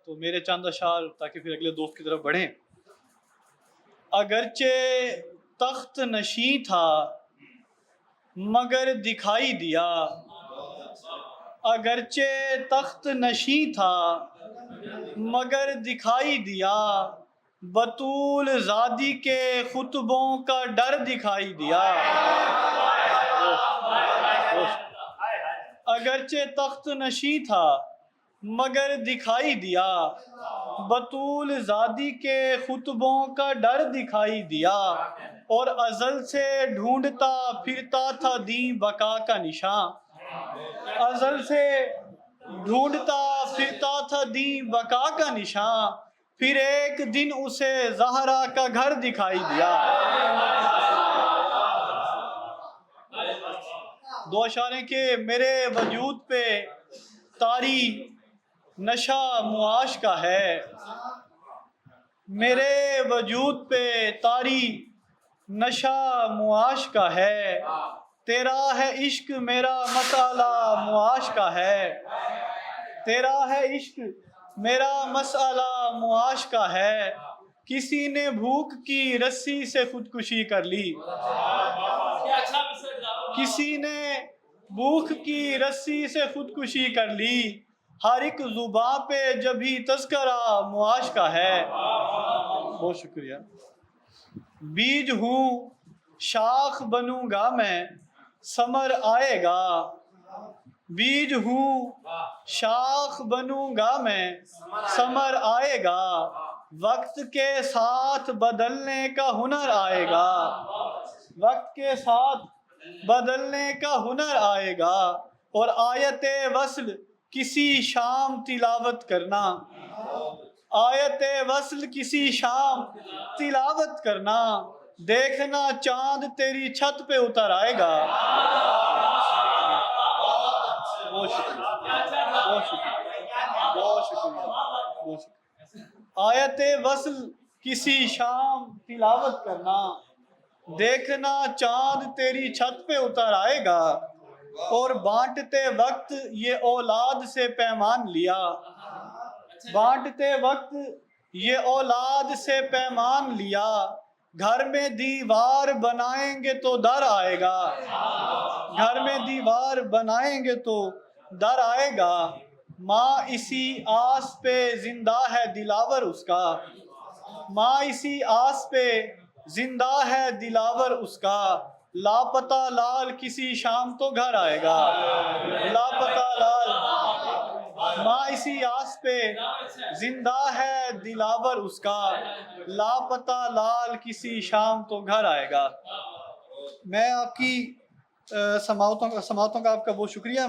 تو میرے چند اشعار تاکہ پھر اگلے دوست کی طرف بڑھیں. اگرچہ تخت نشیں تھا مگر دکھائی دیا، اگرچہ تخت نشیں تھا مگر دکھائی دیا، بطول زادی کے خطبوں کا ڈر دکھائی دیا. اگرچہ تخت نشیں تھا مگر دکھائی دیا، بطول زادی کے خطبوں کا ڈر دکھائی دیا، اور ازل سے ڈھونڈتا پھرتا تھا دین بقا کا نشان. ازل سے ڈھونڈتا پھرتا تھا دین بقا کا نشان، پھر ایک دن اسے زہرا کا گھر دکھائی دیا. دو اشارے کہ میرے وجود پہ طاری نشہ معاش کا ہے، میرے وجود پہ طاری نشہ معاش کا ہے، تیرا ہے عشق میرا مسئلہ معاش کا ہے، تیرا ہے عشق میرا مسئلہ معاش کا ہے، کسی نے بھوک کی رسی سے خودکشی کر لی، کسی نے بھوک کی رسی سے خودکشی کر لی، ہر ایک زباں پہ جبھی تذکرہ معاش کا ہے. بہت شکریہ. بیج ہوں شاخ بنوں گا میں ثمر آئے گا، بیج ہوں شاخ بنوں گا میں ثمر آئے گا، وقت کے ساتھ بدلنے کا ہنر آئے گا، وقت کے ساتھ بدلنے کا ہنر آئے گا. اور آیت وصل کسی شام تلاوت کرنا، آیت وصل کسی شام تلاوت کرنا، دیکھنا چاند تیری چھت پہ اتر آئے گا. بہت شکریہ، بہت شکریہ، بہت شکریہ، بہت شکریہ. آیت وصل کسی شام تلاوت کرنا، دیکھنا چاند تیری چھت پہ اتر آئے گا، اور بانٹتے وقت یہ اولاد سے پیمان لیا، بانٹتے وقت یہ اولاد سے پیمان لیا، گھر میں دیوار بنائیں گے تو در آئے گا، گھر میں دیوار بنائیں گے تو در آئے گا، ماں اسی آس پہ زندہ ہے دلاور اس کا، ماں اسی آس پہ زندہ ہے دلاور اس کا، لاپتہ لال کسی شام تو گھر آئے گا، لاپتہ لال ماں اسی آس پہ زندہ ہے دلاور اس کا، لاپتہ لال کسی شام تو گھر آئے گا. میں آپ کی سماعتوں کا آپ کا بہت شکریہ.